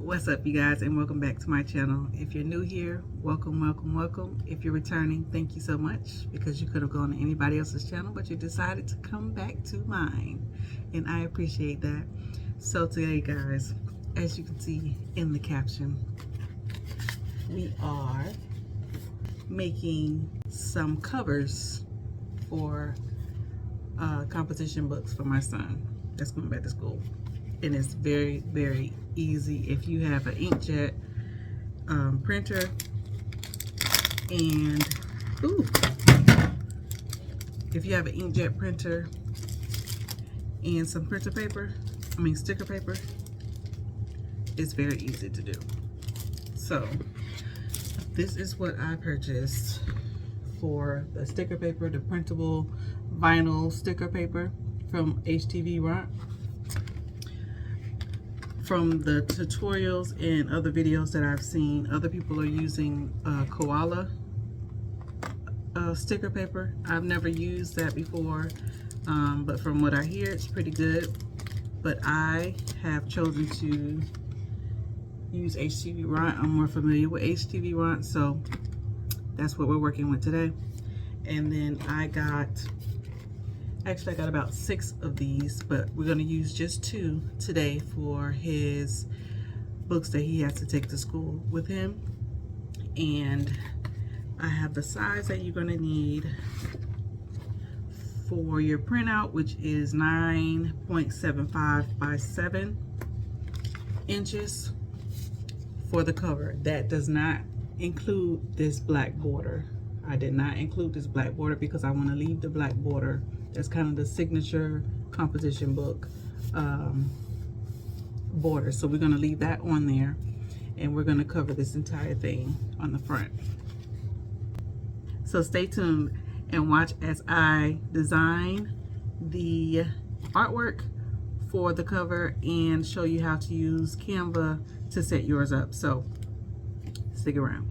What's up, you guys, and welcome back to my channel. If you're new here, welcome. If you're returning, thank you so much, because you could have gone to anybody else's channel, but you decided to come back to mine, and I appreciate that. So today, guys, as you can see in the caption, we are making some covers for composition books for my son that's going back to school. And it's very easy if you have an inkjet printer and if you have an inkjet printer and some sticker paper, it's very easy to do. So this is what I purchased for the sticker paper, the printable vinyl sticker paper from HTVRont. From the tutorials and other videos that I've seen, other people are using koala sticker paper. I've never used that before, but from what I hear, it's pretty good. But I have chosen to use HTVRont. I'm more familiar with HTVRont, so that's what we're working with today. And then I got about 6 of these, but we're going to use just 2 today for his books that he has to take to school with him. And I have the size that you're going to need for your printout, which is 9.75 by 7 inches for the cover. That does not include this black border. I did not include this black border because I want to leave the black border. That's kind of the signature composition book border. So we're going to leave that on there, and we're going to cover this entire thing on the front. So stay tuned and watch as I design the artwork for the cover and show you how to use Canva to set yours up. So stick around.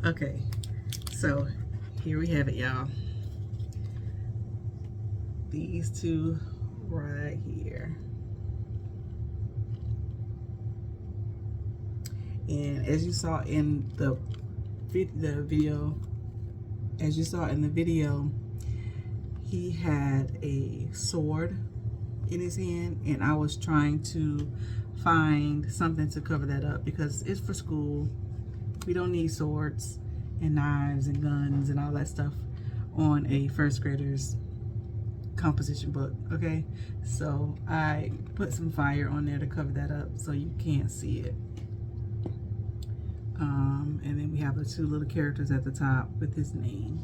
Okay, so here we have it, y'all. These 2 right here. And as you saw in the video, he had a sword in his hand, and I was trying to find something to cover that up because it's for school. We don't need swords and knives and guns and all that stuff on a first grader's composition book, okay? So I put some fire on there to cover that up so you can't see it. And then we have the 2 little characters at the top with his name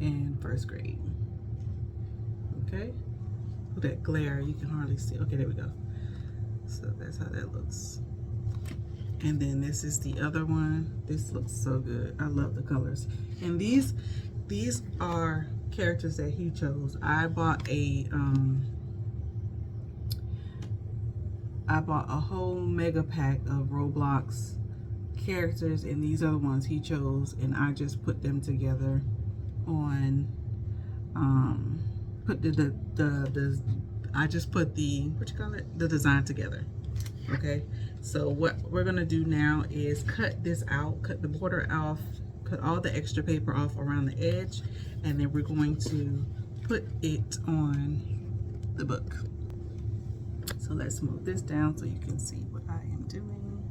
and first grade. Okay, Look at that glare, you can hardly see. Okay, there we go. So that's how that looks. And then this is the other one. This looks so good. I love the colors. And these are characters that he chose. I bought a whole mega pack of Roblox characters, and these are the ones he chose, and I just put them together on put I just put the the design together. Okay, so what we're gonna do now is cut this out, cut the border off, cut all the extra paper off around the edge, and then we're going to put it on the book. So let's move this down so you can see what I am doing.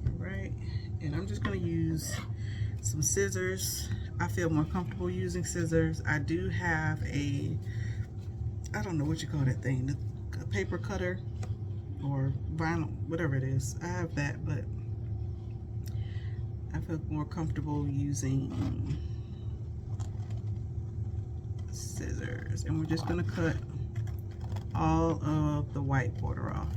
All right, and I'm just gonna use some scissors. I feel more comfortable using scissors. I do have a, I don't know what you call that thing, a paper cutter or vinyl, whatever it is. I have that, but I feel more comfortable using scissors. And we're just gonna cut all of the white border off.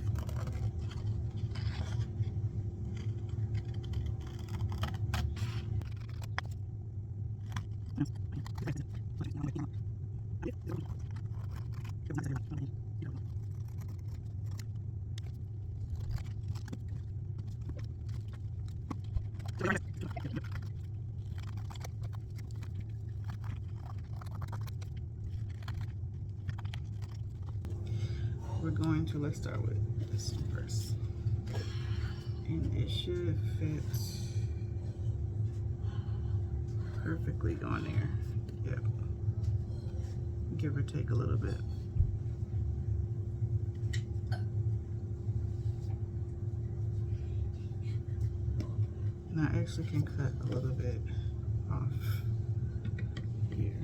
We're going to, let's start with this one first. And it should fit perfectly on there. Yep. Give or take a little bit. And I actually can cut a little bit off here.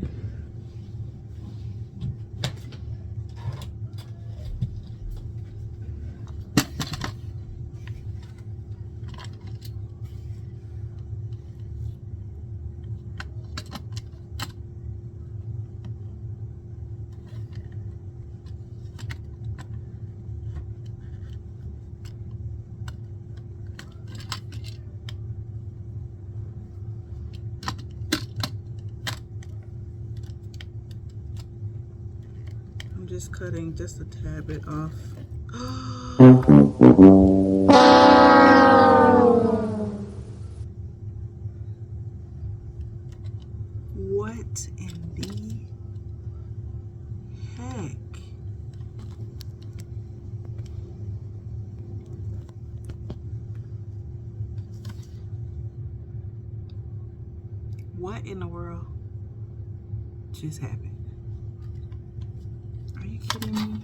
Just cutting just a tad bit off. What in the heck? What in the world just happened? Are you kidding me?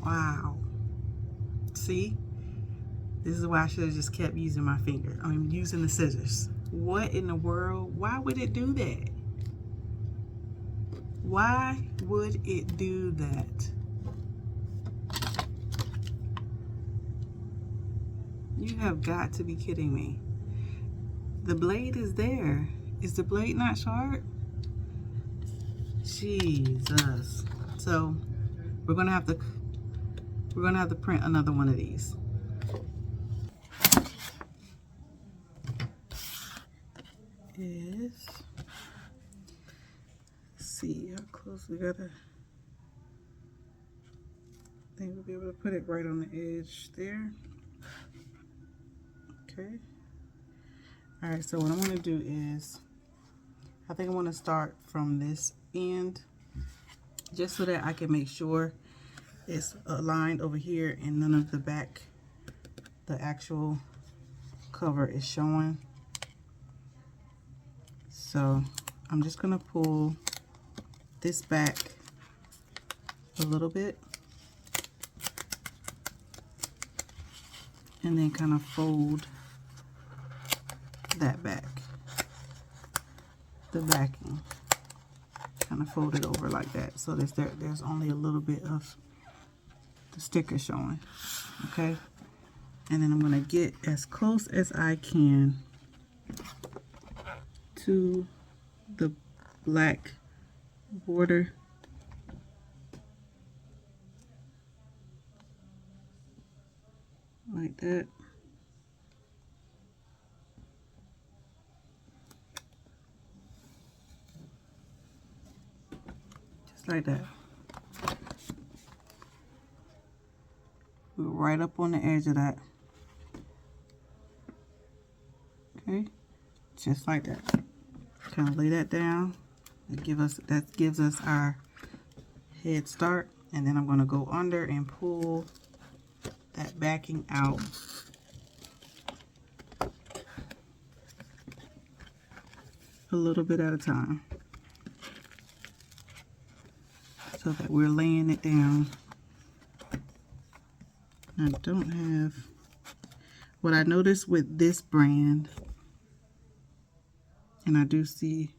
Wow. See? This is why I should have just kept using my finger. I'm using the scissors. What in the world? Why would it do that? Why would it do that? You have got to be kidding me. The blade is there. Is the blade not sharp? Jesus. So we're gonna have to print another one of these. Let's see how close we gotta. I think we'll be able to put it right on the edge there. Okay. All right, so what I'm going to do is, I think I want to start from this end, just so that I can make sure it's aligned over here and none of the back, the actual cover is showing. So I'm just going to pull this back a little bit and then kind of fold that back, the backing, kind kind of fold it over like that, so there's only a little bit of the sticker showing. Okay, and then I'm going to get as close as I can to the black border. Like that. Just like that. We're right up on the edge of that. Okay, just like that. Kind of lay that down. That gives us our head start, and then I'm going to go under and pull that backing out. A little bit at a time, so that we're laying it down. I don't have, what I noticed with this brand, and I do see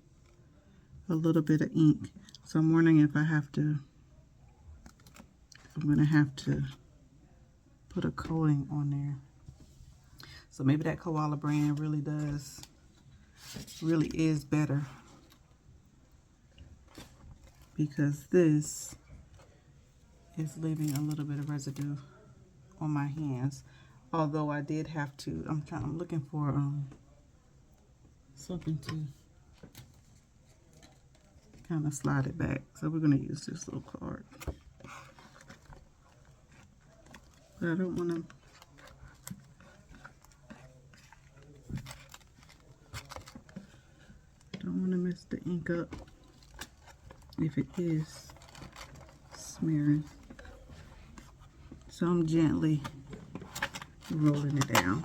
a little bit of ink, so I'm wondering if I'm gonna have to put a coating on there. So maybe that koala brand really is better, because this is leaving a little bit of residue on my hands. Although I did have to, I'm looking for something to kind of slide it back. So we're going to use this little card. But I don't want to mess the ink up if it is smearing. So I'm gently rolling it down.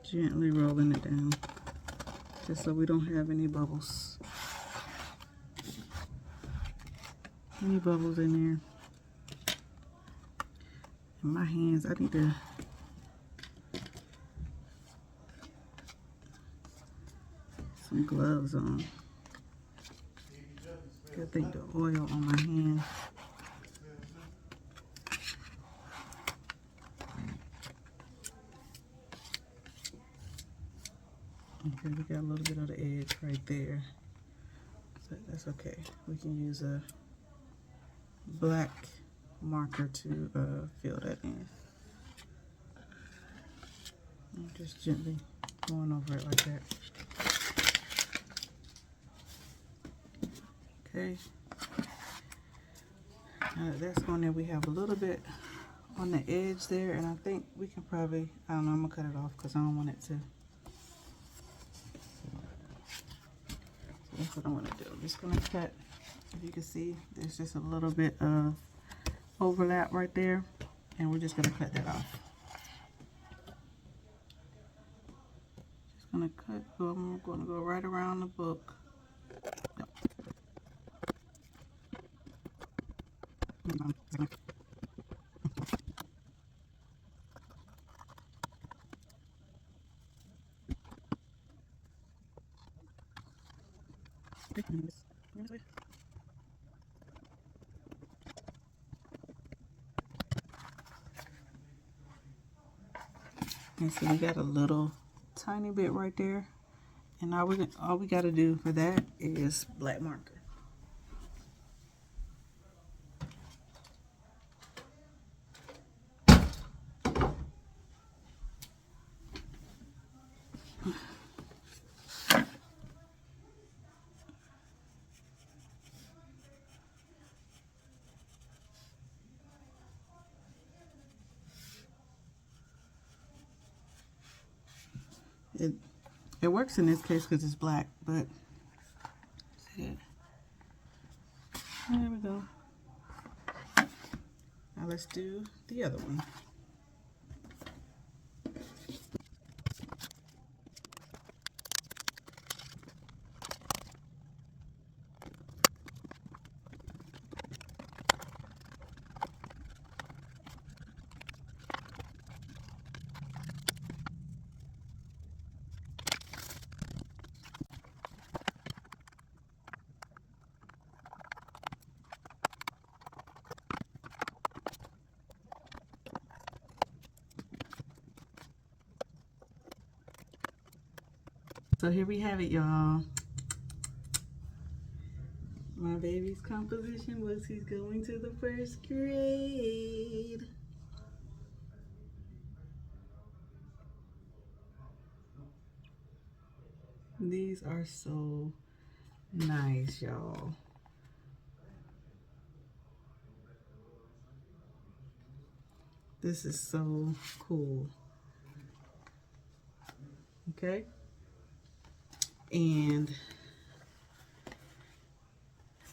Gently rolling it down, just so we don't have any bubbles. Any bubbles in there. In my hands, I need to some gloves on. I think the oil on my hand. Okay, we got a little bit of the edge right there. So that's okay. We can use a black marker to fill that in. And just gently going over it like that. Okay. Now that that's going there, we have a little bit on the edge there, and I think we can probably, I don't know, I'm gonna cut it off because I don't want it to. So that's what I'm gonna do. I'm just gonna cut. If you can see, there's just a little bit of overlap right there, and we're just gonna cut that off. Just gonna cut. I'm gonna go right around the book. And so we got a little tiny bit right there, and now all we got to do for that is black marker. It works in this case because it's black, but see it. There we go. Now let's do the other one. So here we have it, y'all. My baby's composition was he's going to the first grade. These are so nice, y'all. This is so cool. Okay. And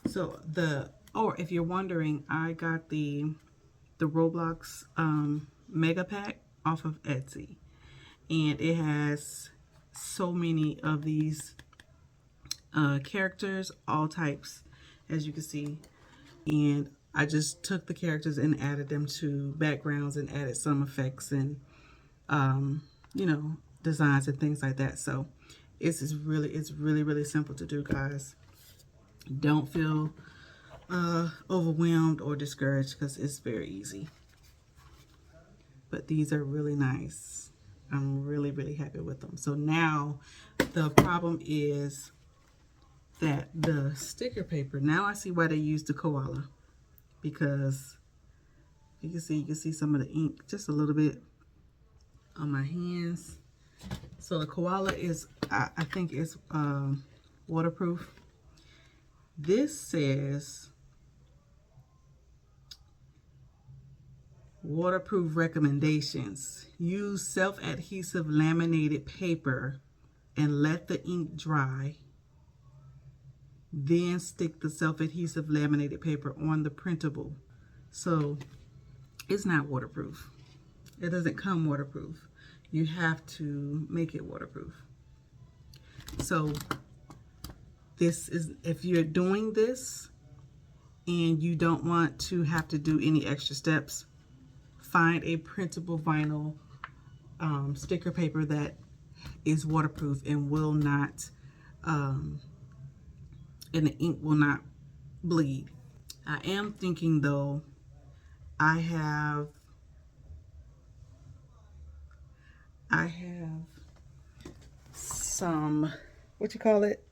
so or if you're wondering, I got the Roblox mega pack off of Etsy, and it has so many of these characters, all types, as you can see. And I just took the characters and added them to backgrounds and added some effects and you know, designs and things like that. So it's really simple to do, guys. Don't feel overwhelmed or discouraged, because it's very easy. But these are really nice. I'm really happy with them. So now the problem is that the sticker paper, now I see why they use the koala, because you can see some of the ink just a little bit on my hands. So the koala is, I think it's waterproof. This says waterproof recommendations. Use self-adhesive laminated paper and let the ink dry. Then stick the self-adhesive laminated paper on the printable. So it's not waterproof. It doesn't come waterproof. You have to make it waterproof. So this is, if you're doing this and you don't want to have to do any extra steps, find a printable vinyl sticker paper that is waterproof and will not, and the ink will not bleed. I am thinking though, I have some, what you call it?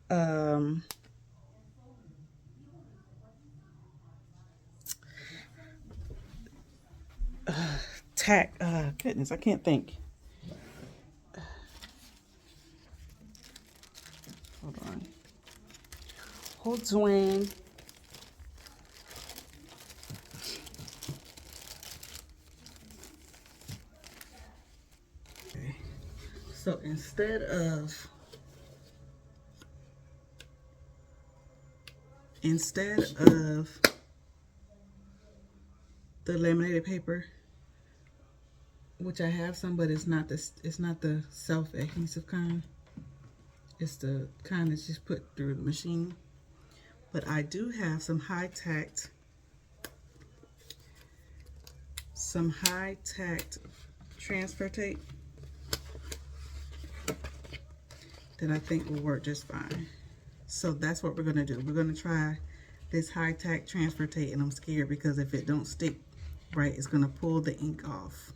Tack, goodness, I can't think. Hold on. Hold on. Okay. So instead of the laminated paper, which I have some, but it's not the self-adhesive kind. It's the kind that's just put through the machine. But I do have some high-tacked transfer tape that I think will work just fine. So that's what we're gonna do. We're gonna try this high-tack transfer tape, and I'm scared because if it don't stick right, it's gonna pull the ink off.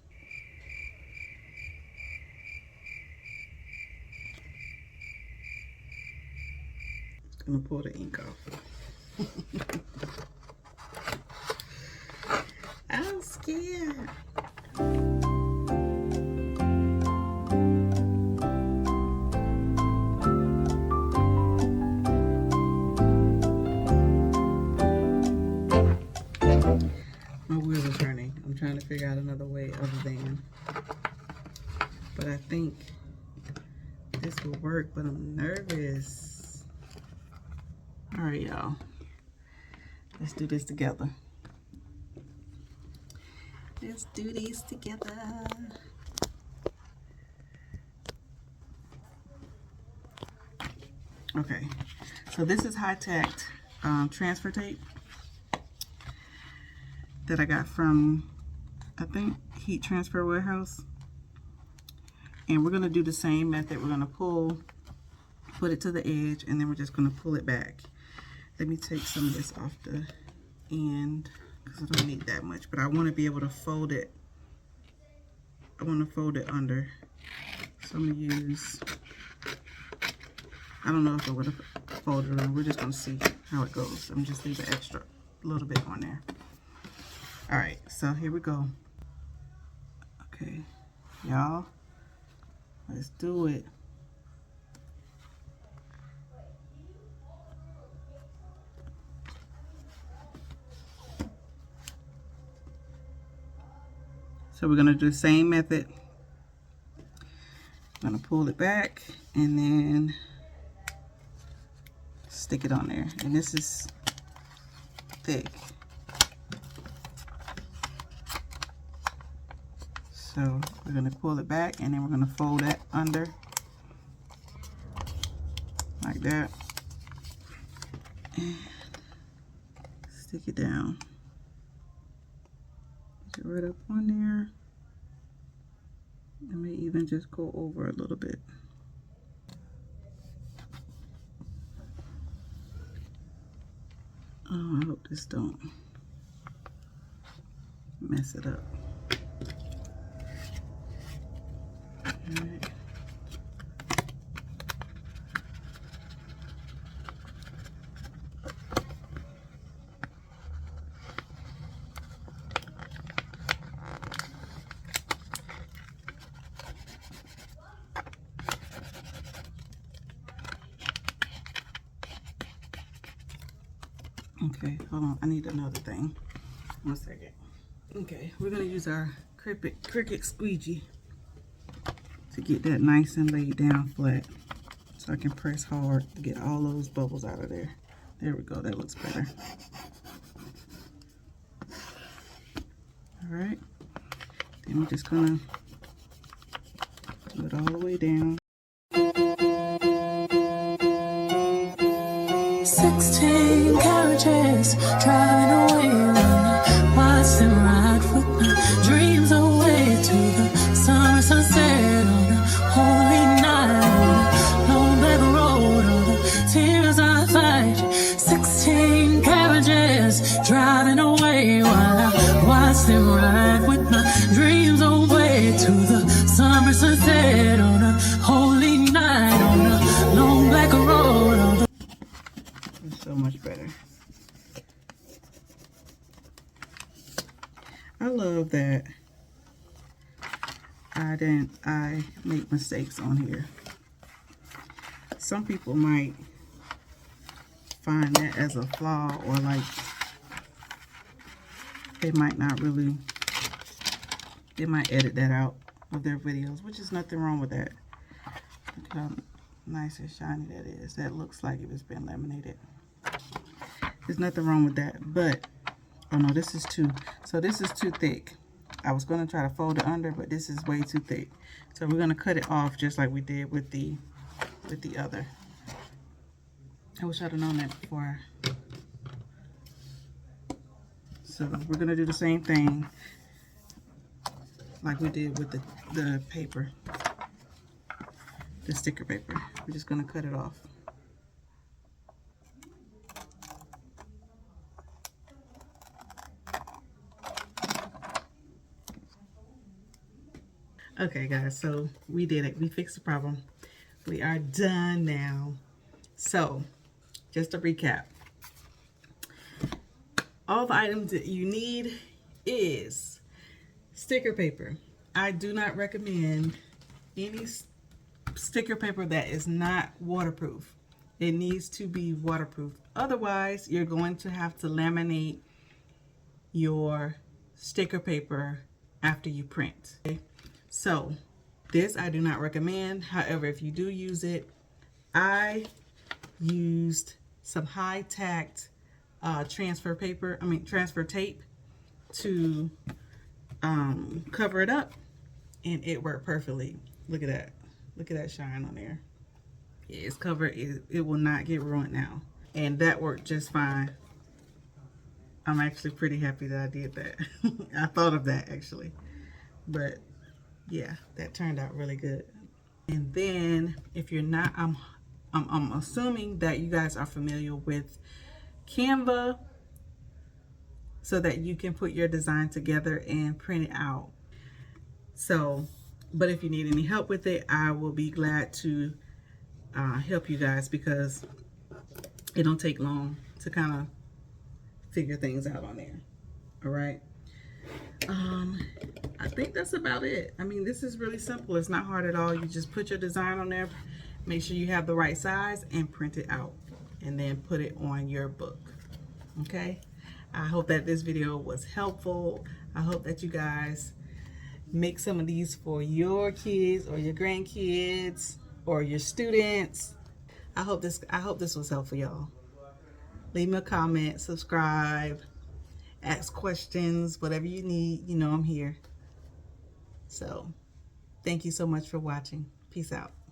It's gonna pull the ink off. I'm scared. My wheels are turning. I'm trying to figure out another way other than, but I think this will work, but I'm nervous. All right, y'all. Let's do this together. Let's do these together. Okay, so this is high-tacked transfer tape that I got from, I think, Heat Transfer Warehouse. And we're gonna do the same method. We're gonna put it to the edge, and then we're just gonna pull it back. Let me take some of this off the end, because I don't need that much, but I want to be able to fold it. I want to fold it under. So I'm going to use I don't know if I would have folded it. We're just gonna see how it goes. I'm just leaving extra, a little bit on there. All right, so here we go. Okay, y'all, let's do it. So we're gonna do the same method. I'm gonna pull it back and then stick it on there. And this is thick. So we're gonna pull it back and then we're gonna fold that under like that. And stick it down. Get it right up on there. I may even just go over a little bit. Oh, I hope this don't mess it up. All right. Okay, hold on. I need another thing. 1 second. Okay, we're gonna use our Cricut squeegee to get that nice and laid down flat, so I can press hard to get all those bubbles out of there. There we go. That looks better. All right. Then we're just gonna do it all the way down. 16 carriages driving away on the watch them ride with my dreams away to the summer sunset on a holy night on a long black road on the tears I fight. 16 carriages driving away while I watch them ride with my dreams away to the summer sunset on a holy night on a long black road on the So much better. I love that I make mistakes on here. Some people might find that as a flaw, or like they might not really, they might edit that out of their videos, which is nothing wrong with that. Look how nice and shiny that is. That looks like it was been laminated. There's nothing wrong with that, but oh no, this is too, so this is too thick. I was going to try to fold it under, but this is way too thick. So we're going to cut it off just like we did with the other. I wish I'd have known that before. So we're going to do the same thing like we did with the paper, the sticker paper. We're just going to cut it off. Okay guys, so we did it. We fixed the problem. We are done now. So just to recap, all the items that you need is sticker paper. I do not recommend any sticker paper that is not waterproof. It needs to be waterproof. Otherwise, you're going to have to laminate your sticker paper after you print. Okay? So this I do not recommend. However, if you do use it, I used some high tacked transfer tape to cover it up, and it worked perfectly. Look at that. Look at that shine on there. It's covered. It will not get ruined now. And that worked just fine. I'm actually pretty happy that I did that. I thought of that actually. But yeah, that turned out really good. And then if you're not, I'm assuming that you guys are familiar with Canva, so that you can put your design together and print it out. So, but if you need any help with it, I will be glad to help you guys, because it don't take long to kind of figure things out on there. All right. I think that's about it. I mean, this is really simple. It's not hard at all. You just put your design on there, make sure you have the right size, and print it out, and then put it on your book. Okay. I hope that this video was helpful. I hope that you guys make some of these for your kids or your grandkids or your students. I hope this was helpful, y'all. Leave me a comment, subscribe, ask questions, whatever you need. You know I'm here. So, thank you so much for watching. Peace out.